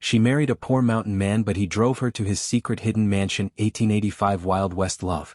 She married a poor mountain man, but he drove her to his secret hidden mansion. 1885 Wild West Love.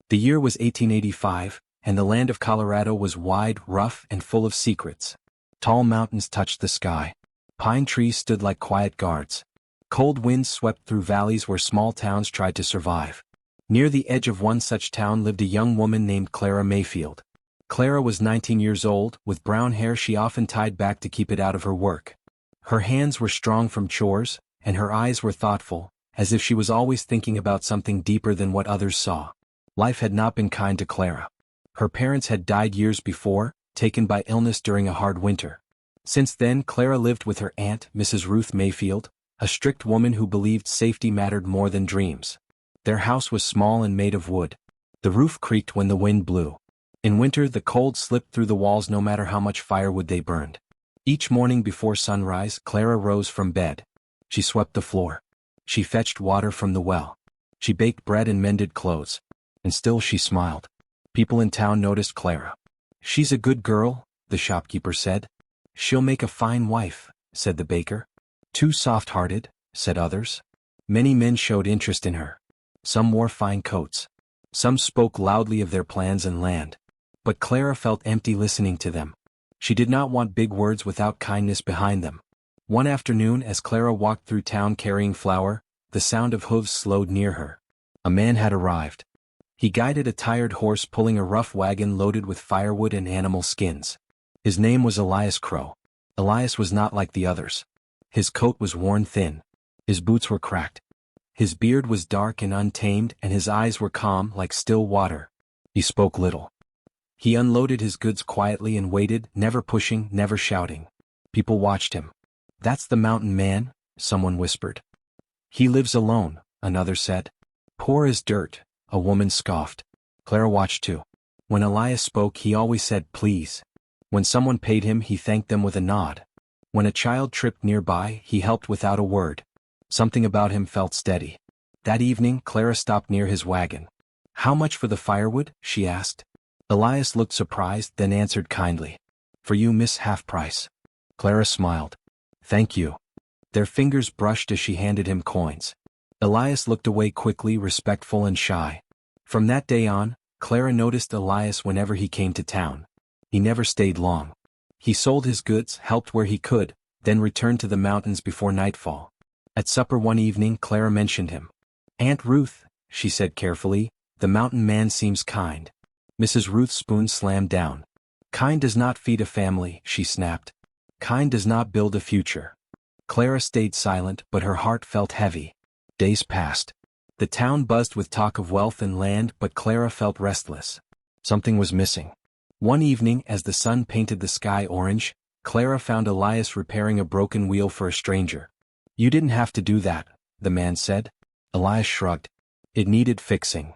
The year was 1885, and the land of Colorado was wide, rough, and full of secrets. Tall mountains touched the sky. Pine trees stood like quiet guards. Cold winds swept through valleys where small towns tried to survive. Near the edge of one such town lived a young woman named Clara Mayfield. Clara was 19 years old, with brown hair she often tied back to keep it out of her work. Her hands were strong from chores, and her eyes were thoughtful, as if she was always thinking about something deeper than what others saw. Life had not been kind to Clara. Her parents had died years before, taken by illness during a hard winter. Since then, Clara lived with her aunt, Mrs. Ruth Mayfield, a strict woman who believed safety mattered more than dreams. Their house was small and made of wood. The roof creaked when the wind blew. In winter, the cold slipped through the walls no matter how much firewood they burned. Each morning before sunrise, Clara rose from bed. She swept the floor. She fetched water from the well. She baked bread and mended clothes. And still she smiled. People in town noticed Clara. "She's a good girl," the shopkeeper said. "She'll make a fine wife," said the baker. "Too soft-hearted," said others. Many men showed interest in her. Some wore fine coats. Some spoke loudly of their plans and land. But Clara felt empty listening to them. She did not want big words without kindness behind them. One afternoon, as Clara walked through town carrying flour, the sound of hooves slowed near her. A man had arrived. He guided a tired horse pulling a rough wagon loaded with firewood and animal skins. His name was Elias Crow. Elias was not like the others. His coat was worn thin. His boots were cracked. His beard was dark and untamed, and his eyes were calm like still water. He spoke little. He unloaded his goods quietly and waited, never pushing, never shouting. People watched him. "That's the mountain man," someone whispered. "He lives alone," another said. "Poor as dirt," a woman scoffed. Clara watched too. When Elias spoke, he always said please. When someone paid him, he thanked them with a nod. When a child tripped nearby, he helped without a word. Something about him felt steady. That evening, Clara stopped near his wagon. "How much for the firewood?" she asked. Elias looked surprised, then answered kindly. "For you, miss, half price." Clara smiled. "Thank you." Their fingers brushed as she handed him coins. Elias looked away quickly, respectful and shy. From that day on, Clara noticed Elias whenever he came to town. He never stayed long. He sold his goods, helped where he could, then returned to the mountains before nightfall. At supper one evening, Clara mentioned him. "Aunt Ruth," she said carefully, "the mountain man seems kind." Mrs. Ruth's spoon slammed down. "Kind does not feed a family," she snapped. "Kind does not build a future." Clara stayed silent, but her heart felt heavy. Days passed. The town buzzed with talk of wealth and land, but Clara felt restless. Something was missing. One evening, as the sun painted the sky orange, Clara found Elias repairing a broken wheel for a stranger. "You didn't have to do that," the man said. Elias shrugged. "It needed fixing."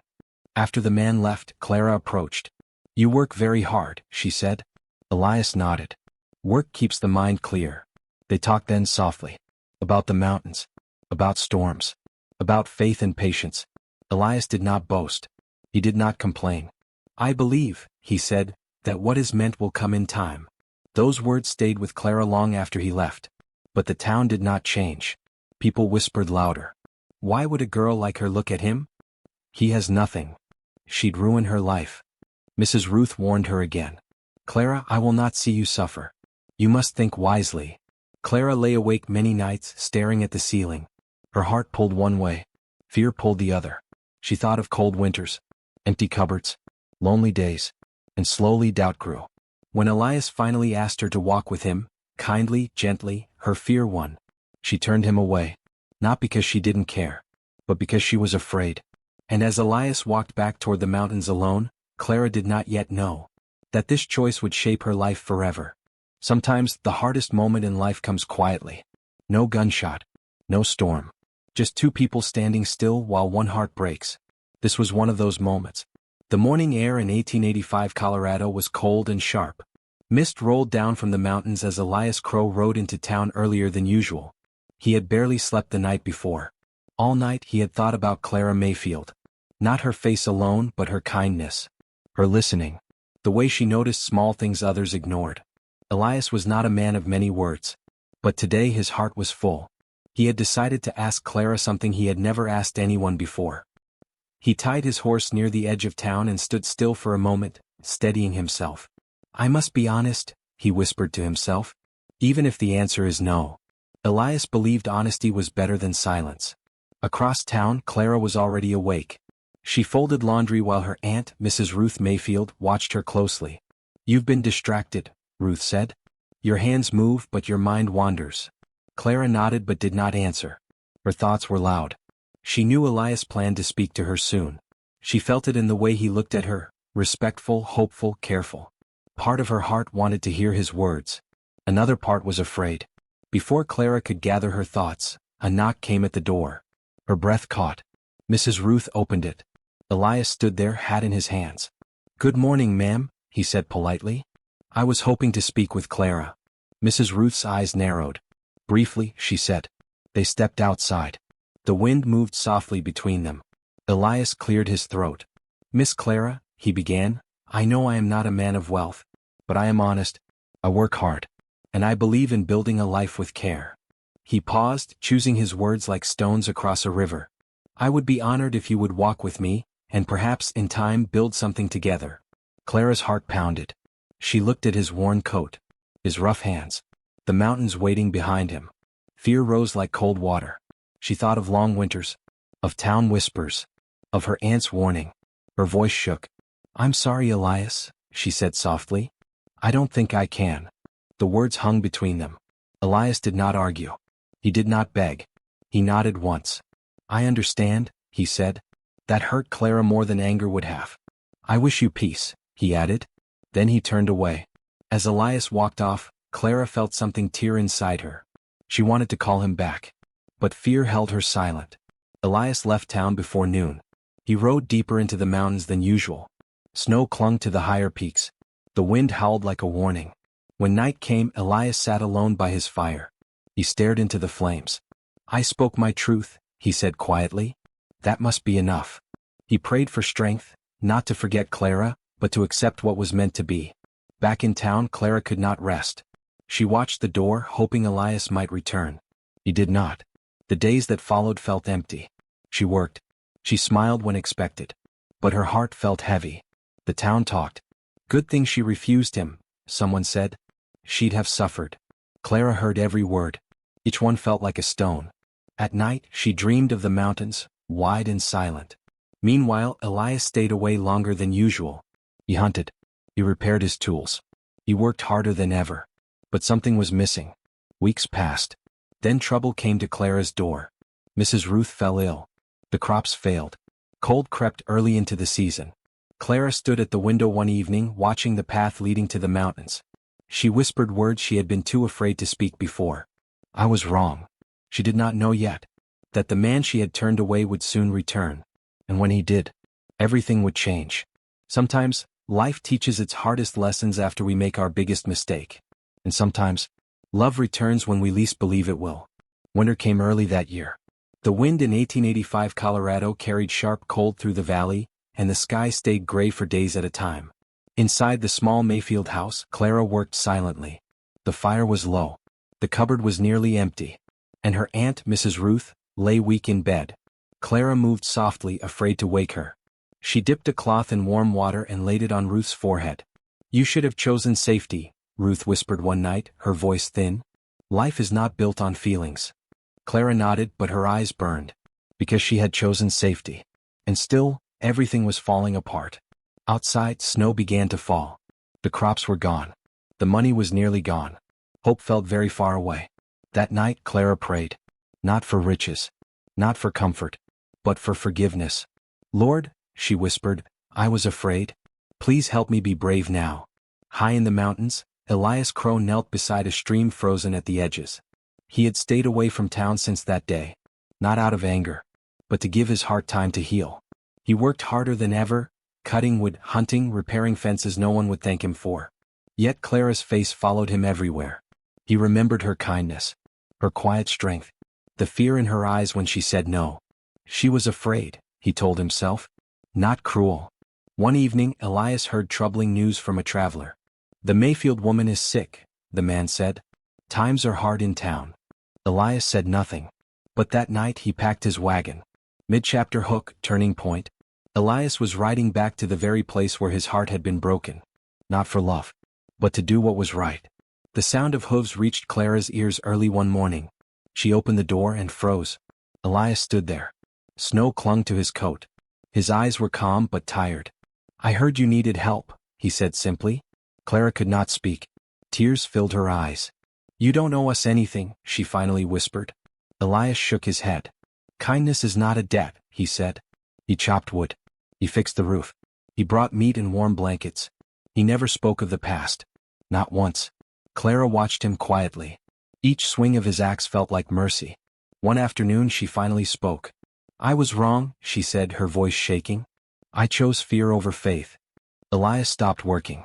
After the man left, Clara approached. "You work very hard," she said. Elias nodded. "Work keeps the mind clear." They talked then softly. About the mountains. About storms. About faith and patience. Elias did not boast. He did not complain. "I believe," he said, "that what is meant will come in time." Those words stayed with Clara long after he left. But the town did not change. People whispered louder. Why would a girl like her look at him? He has nothing. She'd ruin her life. Mrs. Ruth warned her again. "Clara, I will not see you suffer. You must think wisely." Clara lay awake many nights, staring at the ceiling. Her heart pulled one way. Fear pulled the other. She thought of cold winters, empty cupboards, lonely days, and slowly doubt grew. When Elias finally asked her to walk with him, kindly, gently, her fear won. She turned him away, not because she didn't care, but because she was afraid. And as Elias walked back toward the mountains alone, Clara did not yet know that this choice would shape her life forever. Sometimes the hardest moment in life comes quietly. No gunshot, no storm. Just two people standing still while one heart breaks. This was one of those moments. The morning air in 1885 Colorado was cold and sharp. Mist rolled down from the mountains as Elias Crow rode into town earlier than usual. He had barely slept the night before. All night he had thought about Clara Mayfield. Not her face alone, but her kindness. Her listening. The way she noticed small things others ignored. Elias was not a man of many words. But today his heart was full. He had decided to ask Clara something he had never asked anyone before. He tied his horse near the edge of town and stood still for a moment, steadying himself. "I must be honest," he whispered to himself. "Even if the answer is no." Elias believed honesty was better than silence. Across town, Clara was already awake. She folded laundry while her aunt, Mrs. Ruth Mayfield, watched her closely. "You've been distracted," Ruth said. "Your hands move but your mind wanders." Clara nodded but did not answer. Her thoughts were loud. She knew Elias planned to speak to her soon. She felt it in the way he looked at her, respectful, hopeful, careful. Part of her heart wanted to hear his words. Another part was afraid. Before Clara could gather her thoughts, a knock came at the door. Her breath caught. Mrs. Ruth opened it. Elias stood there, hat in his hands. "Good morning, ma'am," he said politely. "I was hoping to speak with Clara." Mrs. Ruth's eyes narrowed. Briefly, she said. They stepped outside. The wind moved softly between them. Elias cleared his throat. "Miss Clara," he began, "I know I am not a man of wealth, but I am honest. I work hard. And I believe in building a life with care." He paused, choosing his words like stones across a river. "I would be honored if you would walk with me, and perhaps in time build something together." Clara's heart pounded. She looked at his worn coat, his rough hands, the mountains waiting behind him. Fear rose like cold water. She thought of long winters, of town whispers, of her aunt's warning. Her voice shook. "I'm sorry, Elias," she said softly. "I don't think I can." The words hung between them. Elias did not argue. He did not beg. He nodded once. "I understand," he said. That hurt Clara more than anger would have. "I wish you peace," he added. Then he turned away. As Elias walked off, Clara felt something tear inside her. She wanted to call him back. But fear held her silent. Elias left town before noon. He rode deeper into the mountains than usual. Snow clung to the higher peaks. The wind howled like a warning. When night came, Elias sat alone by his fire. He stared into the flames. "I spoke my truth," he said quietly. "That must be enough." He prayed for strength, not to forget Clara, but to accept what was meant to be. Back in town, Clara could not rest. She watched the door, hoping Elias might return. He did not. The days that followed felt empty. She worked. She smiled when expected. But her heart felt heavy. The town talked. Good thing she refused him, someone said. She'd have suffered. Clara heard every word. Each one felt like a stone. At night, she dreamed of the mountains, wide and silent. Meanwhile, Elias stayed away longer than usual. He hunted. He repaired his tools. He worked harder than ever. But something was missing. Weeks passed. Then trouble came to Clara's door. Mrs. Ruth fell ill. The crops failed. Cold crept early into the season. Clara stood at the window one evening, watching the path leading to the mountains. She whispered words she had been too afraid to speak before. I was wrong. She did not know yet that the man she had turned away would soon return. And when he did, everything would change. Sometimes, life teaches its hardest lessons after we make our biggest mistake. And sometimes, love returns when we least believe it will. Winter came early that year. The wind in 1885 Colorado carried sharp cold through the valley, and the sky stayed gray for days at a time. Inside the small Mayfield house, Clara worked silently. The fire was low. The cupboard was nearly empty. And her aunt, Mrs. Ruth, lay weak in bed. Clara moved softly, afraid to wake her. She dipped a cloth in warm water and laid it on Ruth's forehead. You should have chosen safety, Ruth whispered one night, her voice thin. Life is not built on feelings. Clara nodded, but her eyes burned. Because she had chosen safety. And still, everything was falling apart. Outside, snow began to fall. The crops were gone. The money was nearly gone. Hope felt very far away. That night, Clara prayed. Not for riches. Not for comfort. But for forgiveness. Lord, she whispered, I was afraid. Please help me be brave now. High in the mountains, Elias Crow knelt beside a stream frozen at the edges. He had stayed away from town since that day. Not out of anger, but to give his heart time to heal. He worked harder than ever, cutting wood, hunting, repairing fences no one would thank him for. Yet Clara's face followed him everywhere. He remembered her kindness, her quiet strength, the fear in her eyes when she said no. She was afraid, he told himself. Not cruel. One evening, Elias heard troubling news from a traveler. The Mayfield woman is sick, the man said. Times are hard in town. Elias said nothing. But that night he packed his wagon. Mid-chapter hook, turning point. Elias was riding back to the very place where his heart had been broken. Not for love, but to do what was right. The sound of hooves reached Clara's ears early one morning. She opened the door and froze. Elias stood there. Snow clung to his coat. His eyes were calm but tired. "I heard you needed help," he said simply. Clara could not speak. Tears filled her eyes. "You don't owe us anything," she finally whispered. Elias shook his head. "Kindness is not a debt," he said. He chopped wood. He fixed the roof. He brought meat and warm blankets. He never spoke of the past. Not once. Clara watched him quietly. Each swing of his axe felt like mercy. One afternoon she finally spoke. "I was wrong," she said, her voice shaking. "I chose fear over faith." Elias stopped working.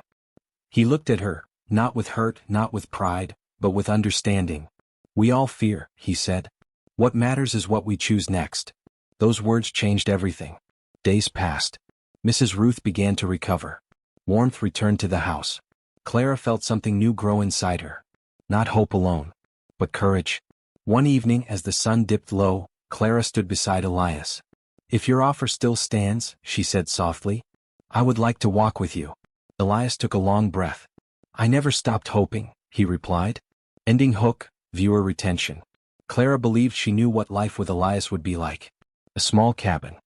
He looked at her, not with hurt, not with pride, but with understanding. "We all fear," he said. "What matters is what we choose next." Those words changed everything. Days passed. Mrs. Ruth began to recover. Warmth returned to the house. Clara felt something new grow inside her. Not hope alone, but courage. One evening as the sun dipped low, Clara stood beside Elias. "If your offer still stands," she said softly, "I would like to walk with you." Elias took a long breath. "I never stopped hoping," he replied. Ending hook, viewer retention. Clara believed she knew what life with Elias would be like. A small cabin.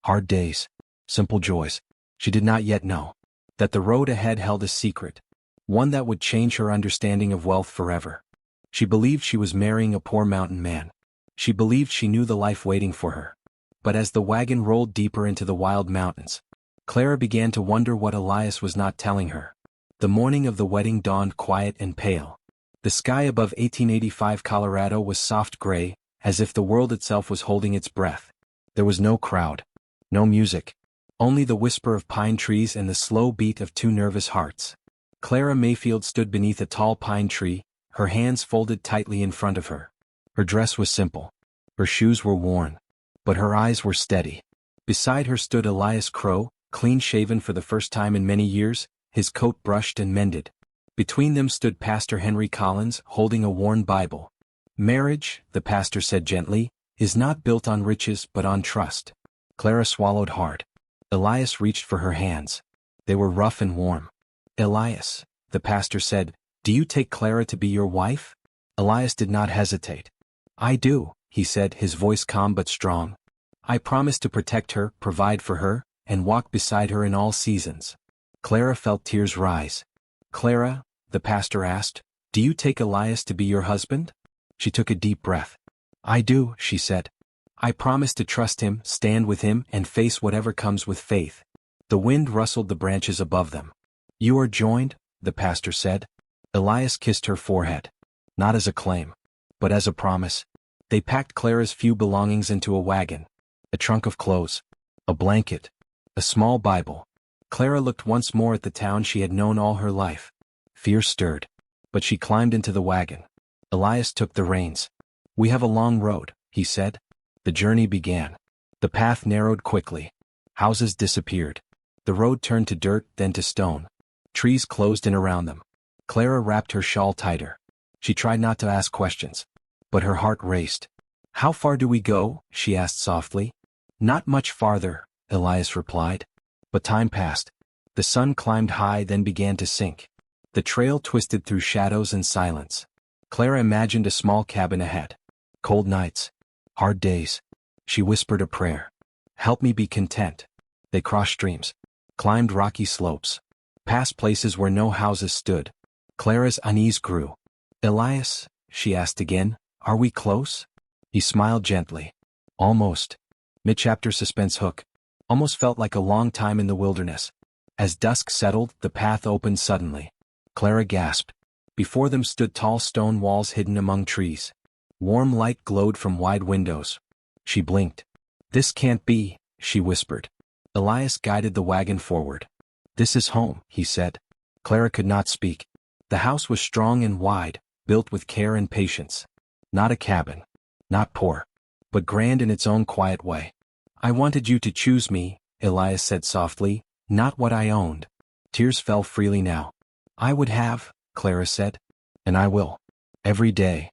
Hard days. Simple joys. She did not yet know that the road ahead held a secret. One that would change her understanding of wealth forever. She believed she was marrying a poor mountain man. She believed she knew the life waiting for her. But as the wagon rolled deeper into the wild mountains, Clara began to wonder what Elias was not telling her. The morning of the wedding dawned quiet and pale. The sky above 1885 Colorado was soft gray, as if the world itself was holding its breath. There was no crowd, no music, only the whisper of pine trees and the slow beat of two nervous hearts. Clara Mayfield stood beneath a tall pine tree, her hands folded tightly in front of her. Her dress was simple. Her shoes were worn. But her eyes were steady. Beside her stood Elias Crow, clean-shaven for the first time in many years, his coat brushed and mended. Between them stood Pastor Henry Collins, holding a worn Bible. "Marriage," the pastor said gently, "is not built on riches but on trust." Clara swallowed hard. Elias reached for her hands. They were rough and warm. "Elias," the pastor said, "do you take Clara to be your wife?" Elias did not hesitate. "I do," he said, his voice calm but strong. "I promise to protect her, provide for her, and walk beside her in all seasons." Clara felt tears rise. "Clara," the pastor asked, "do you take Elias to be your husband?" She took a deep breath. "I do," she said. "I promise to trust him, stand with him, and face whatever comes with faith." The wind rustled the branches above them. "You are joined," the pastor said. Elias kissed her forehead. Not as a claim, but as a promise. They packed Clara's few belongings into a wagon. A trunk of clothes. A blanket. A small Bible. Clara looked once more at the town she had known all her life. Fear stirred. But she climbed into the wagon. Elias took the reins. "We have a long road," he said. The journey began. The path narrowed quickly. Houses disappeared. The road turned to dirt, then to stone. Trees closed in around them. Clara wrapped her shawl tighter. She tried not to ask questions. But her heart raced. "How far do we go?" she asked softly. "Not much farther," Elias replied. But time passed. The sun climbed high, then began to sink. The trail twisted through shadows and silence. Clara imagined a small cabin ahead. Cold nights. Hard days. She whispered a prayer. "Help me be content." They crossed streams. Climbed rocky slopes. Past places where no houses stood. Clara's unease grew. "Elias," she asked again, "are we close?" He smiled gently. "Almost." Mid-chapter suspense hook. Almost felt like a long time in the wilderness. As dusk settled, the path opened suddenly. Clara gasped. Before them stood tall stone walls hidden among trees. Warm light glowed from wide windows. She blinked. "This can't be," she whispered. Elias guided the wagon forward. "This is home," he said. Clara could not speak. The house was strong and wide, built with care and patience. Not a cabin. Not poor. But grand in its own quiet way. "I wanted you to choose me," Elias said softly, "not what I owned." Tears fell freely now. "I would have," Clara said. "And I will. Every day."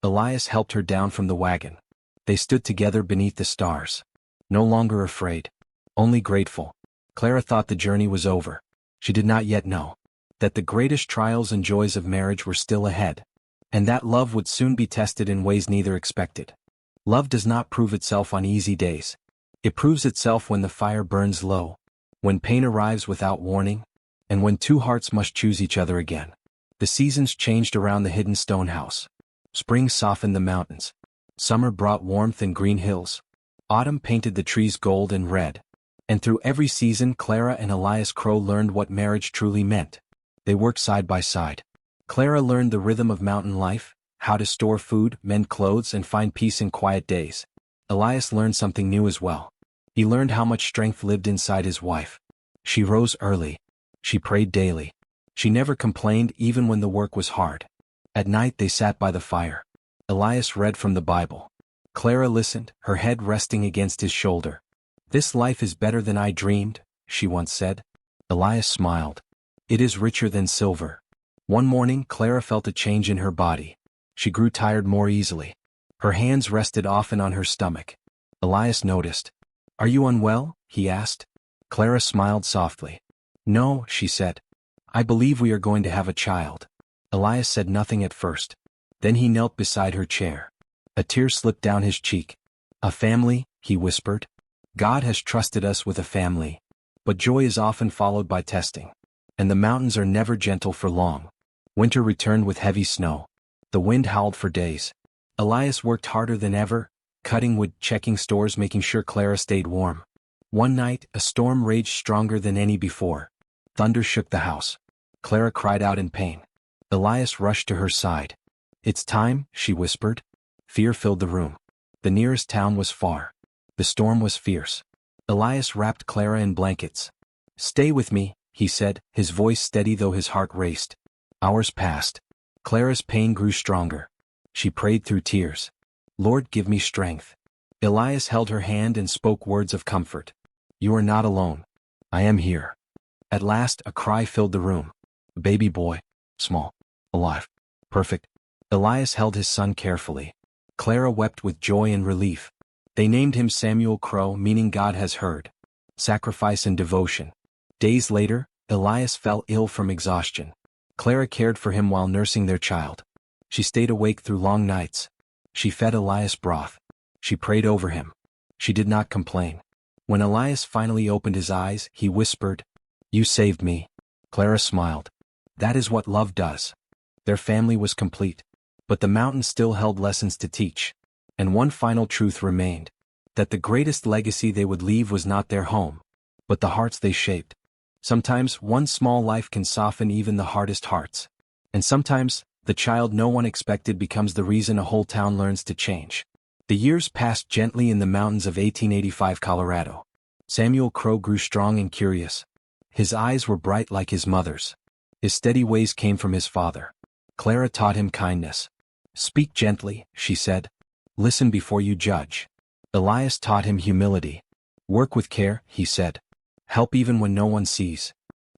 Elias helped her down from the wagon. They stood together beneath the stars. No longer afraid. Only grateful. Clara thought the journey was over. She did not yet know that the greatest trials and joys of marriage were still ahead, and that love would soon be tested in ways neither expected. Love does not prove itself on easy days. It proves itself when the fire burns low, when pain arrives without warning, and when two hearts must choose each other again. The seasons changed around the hidden stone house. Spring softened the mountains. Summer brought warmth and green hills. Autumn painted the trees gold and red. And through every season, Clara and Elias Crow learned what marriage truly meant. They worked side by side. Clara learned the rhythm of mountain life, how to store food, mend clothes, and find peace in quiet days. Elias learned something new as well. He learned how much strength lived inside his wife. She rose early. She prayed daily. She never complained even when the work was hard. At night they sat by the fire. Elias read from the Bible. Clara listened, her head resting against his shoulder. "This life is better than I dreamed," she once said. Elias smiled. "It is richer than silver." One morning, Clara felt a change in her body. She grew tired more easily. Her hands rested often on her stomach. Elias noticed. "Are you unwell?" he asked. Clara smiled softly. "No," she said. "I believe we are going to have a child." Elias said nothing at first. Then he knelt beside her chair. A tear slipped down his cheek. "A family," he whispered. "God has trusted us with a family." But joy is often followed by testing. And the mountains are never gentle for long. Winter returned with heavy snow. The wind howled for days. Elias worked harder than ever, cutting wood, checking stores, making sure Clara stayed warm. One night, a storm raged stronger than any before. Thunder shook the house. Clara cried out in pain. Elias rushed to her side. "It's time," she whispered. Fear filled the room. The nearest town was far. The storm was fierce. Elias wrapped Clara in blankets. "Stay with me," he said, his voice steady though his heart raced. Hours passed. Clara's pain grew stronger. She prayed through tears. "Lord, give me strength." Elias held her hand and spoke words of comfort. "You are not alone. I am here." At last, a cry filled the room. A baby boy. Small. Alive. Perfect. Elias held his son carefully. Clara wept with joy and relief. They named him Samuel Crow, meaning God has heard. Sacrifice and devotion. Days later, Elias fell ill from exhaustion. Clara cared for him while nursing their child. She stayed awake through long nights. She fed Elias broth. She prayed over him. She did not complain. When Elias finally opened his eyes, he whispered, "You saved me." Clara smiled. That is what love does. Their family was complete. But the mountain still held lessons to teach. And one final truth remained. That the greatest legacy they would leave was not their home, but the hearts they shaped. Sometimes one small life can soften even the hardest hearts. And sometimes, the child no one expected becomes the reason a whole town learns to change. The years passed gently in the mountains of 1885 Colorado. Samuel Crow grew strong and curious. His eyes were bright like his mother's. His steady ways came from his father. Clara taught him kindness. "Speak gently," she said. "Listen before you judge." Elias taught him humility. "Work with care," he said. "Help even when no one sees."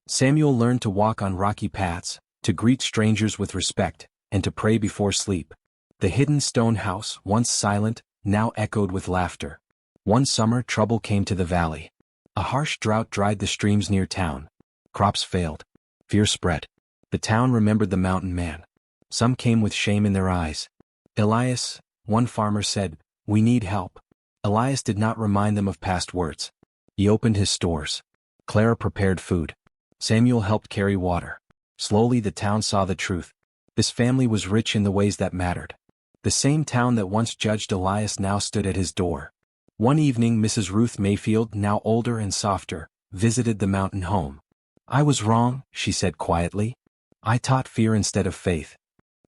Samuel learned to walk on rocky paths, to greet strangers with respect, and to pray before sleep. The hidden stone house, once silent, now echoed with laughter. One summer, trouble came to the valley. A harsh drought dried the streams near town. Crops failed. Fear spread. The town remembered the mountain man. Some came with shame in their eyes. "Elias," one farmer said, "we need help." Elias did not remind them of past words. He opened his stores. Clara prepared food. Samuel helped carry water. Slowly the town saw the truth. This family was rich in the ways that mattered. The same town that once judged Elias now stood at his door. One evening Mrs. Ruth Mayfield, now older and softer, visited the mountain home. "I was wrong," she said quietly. "I taught fear instead of faith."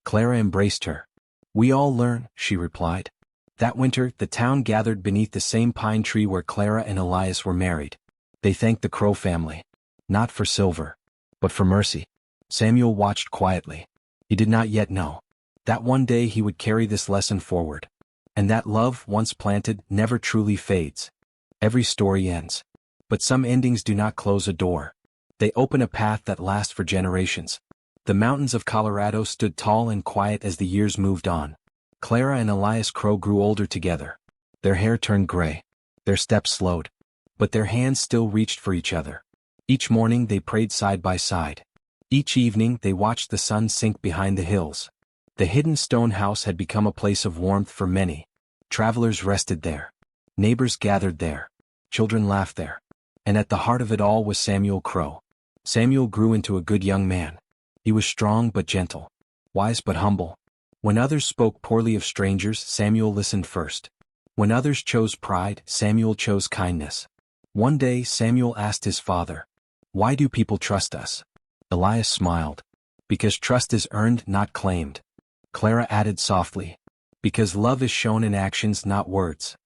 Clara embraced her. "We all learn," she replied. That winter, the town gathered beneath the same pine tree where Clara and Elias were married. They thanked the Crow family. Not for silver, but for mercy. Samuel watched quietly. He did not yet know that one day he would carry this lesson forward. And that love, once planted, never truly fades. Every story ends. But some endings do not close a door. They open a path that lasts for generations. The mountains of Colorado stood tall and quiet as the years moved on. Clara and Elias Crow grew older together. Their hair turned gray. Their steps slowed. But their hands still reached for each other. Each morning they prayed side by side. Each evening they watched the sun sink behind the hills. The hidden stone house had become a place of warmth for many. Travelers rested there. Neighbors gathered there. Children laughed there. And at the heart of it all was Samuel Crow. Samuel grew into a good young man. He was strong but gentle. Wise but humble. When others spoke poorly of strangers, Samuel listened first. When others chose pride, Samuel chose kindness. One day Samuel asked his father, "Why do people trust us?" Elias smiled. "Because trust is earned, not claimed." Clara added softly, "Because love is shown in actions, not words."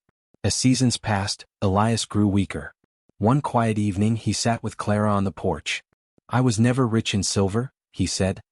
As seasons passed, Elias grew weaker. One quiet evening he sat with Clara on the porch. "I was never rich in silver," he said,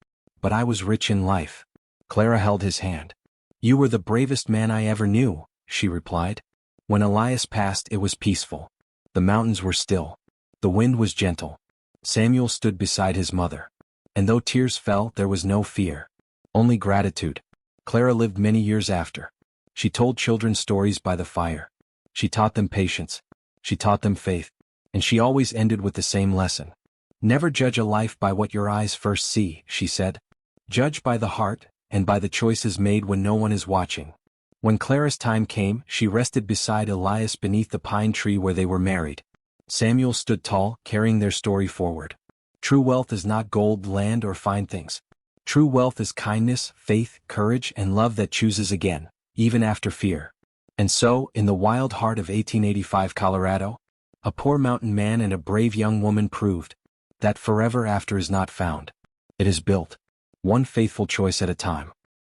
"but I was rich in life." Clara held his hand. "You were the bravest man I ever knew," she replied. When Elias passed, it was peaceful. The mountains were still. The wind was gentle. Samuel stood beside his mother. And though tears fell, there was no fear. Only gratitude. Clara lived many years after. She told children stories by the fire. She taught them patience. She taught them faith. And she always ended with the same lesson. "Never judge a life by what your eyes first see," she said. "Judge by the heart, and by the choices made when no one is watching." When Clara's time came, she rested beside Elias beneath the pine tree where they were married. Samuel stood tall, carrying their story forward. True wealth is not gold, land, or fine things. True wealth is kindness, faith, courage, and love that chooses again, even after fear. And so, in the wild heart of 1885 Colorado, a poor mountain man and a brave young woman proved that forever after is not found. It is built, one faithful choice at a time.